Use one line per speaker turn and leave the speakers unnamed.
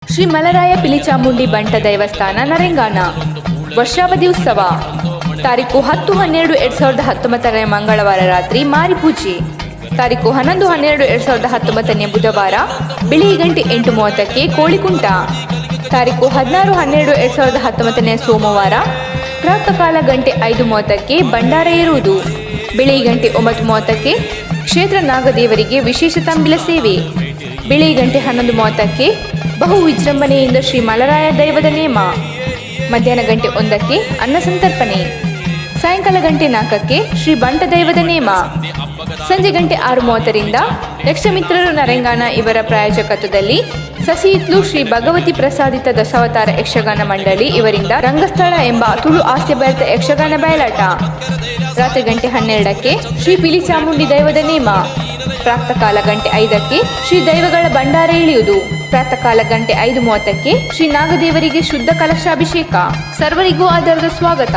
ಶ್ರೀ ಮಲರಾಯ ಪಿಲಿಚಾಮುಂಡಿ ಬಂಟ ದೇವಸ್ಥಾನ ನರೆಂಗಾನ ವರ್ಷಾವಧಿ ಉತ್ಸವ ತಾರೀಕು 10-12-2019 ಮಂಗಳವಾರ ರಾತ್ರಿ ಮಾರಿಪೂಜೆ. ತಾರೀಕು 11-12-2019 ಬುಧವಾರ ಬೆಳಿಗ್ಗೆ ಗಂಟೆ 8:30ಕ್ಕೆ ಕೋಳಿಕುಂಟ. ತಾರೀಕು 16-12-2019 ಸೋಮವಾರ ಪ್ರಾತಃ ಕಾಲ ಗಂಟೆ 5:30ಕ್ಕೆ ಭಂಡಾರ ಇರುವುದು. ಬೆಳಿಗ್ಗೆ ಗಂಟೆ 9:30ಕ್ಕೆ ಕ್ಷೇತ್ರ ನಾಗದೇವರಿಗೆ ವಿಶೇಷ ತಂಬಿಲ ಸೇವೆ. ಬೆಳಿಗ್ಗೆ ಗಂಟೆ 11:30ಕ್ಕೆ ಬಹು ವಿಜೃಂಭಣೆಯಿಂದ ಶ್ರೀ ಮಲರಾಯ ದೈವದ ನೇಮ. ಮಧ್ಯಾಹ್ನ ಗಂಟೆ 1ಕ್ಕೆ ಅನ್ನ ಸಂತರ್ಪಣೆ. ಸಾಯಂಕಾಲ ಗಂಟೆ 4ಕ್ಕೆ ಶ್ರೀ ಬಂಟ ದೈವದ ನೇಮ. ಸಂಜೆ ಗಂಟೆ 6:30ರಿಂದ ಯಕ್ಷಮಿತ್ರರು ನರೆಂಗಾನ ಇವರ ಪ್ರಾಯೋಜಕತ್ವದಲ್ಲಿ ಸಸಿಹಿತ್ಲು ಶ್ರೀ ಭಗವತಿ ಪ್ರಸಾದಿತ ದಶಾವತಾರ ಯಕ್ಷಗಾನ ಮಂಡಳಿ ಇವರಿಂದ ರಂಗಸ್ಥಳ ಎಂಬ ತುಳು ಹಾಸ್ಯಭರಿತ ಯಕ್ಷಗಾನ ಬಯಲಾಟ. ರಾತ್ರಿ ಗಂಟೆ 12ಕ್ಕೆ ಶ್ರೀ ಪಿಲಿಚಾಮುಂಡಿ ದೈವದ ನೇಮ. ಪ್ರಾತಃ ಕಾಲ ಗಂಟೆ 5ಕ್ಕೆ ಶ್ರೀ ದೈವಗಳ ಭಂಡಾರ ಇಳಿಯುವುದು. ಪ್ರಾತಃ ಕಾಲ ಗಂಟೆ 5:30ಕ್ಕೆ ಶ್ರೀ ನಾಗದೇವರಿಗೆ ಶುದ್ಧ ಕಲಶಾಭಿಷೇಕ. ಸರ್ವರಿಗೂ ಆಧಾರದ ಸ್ವಾಗತ.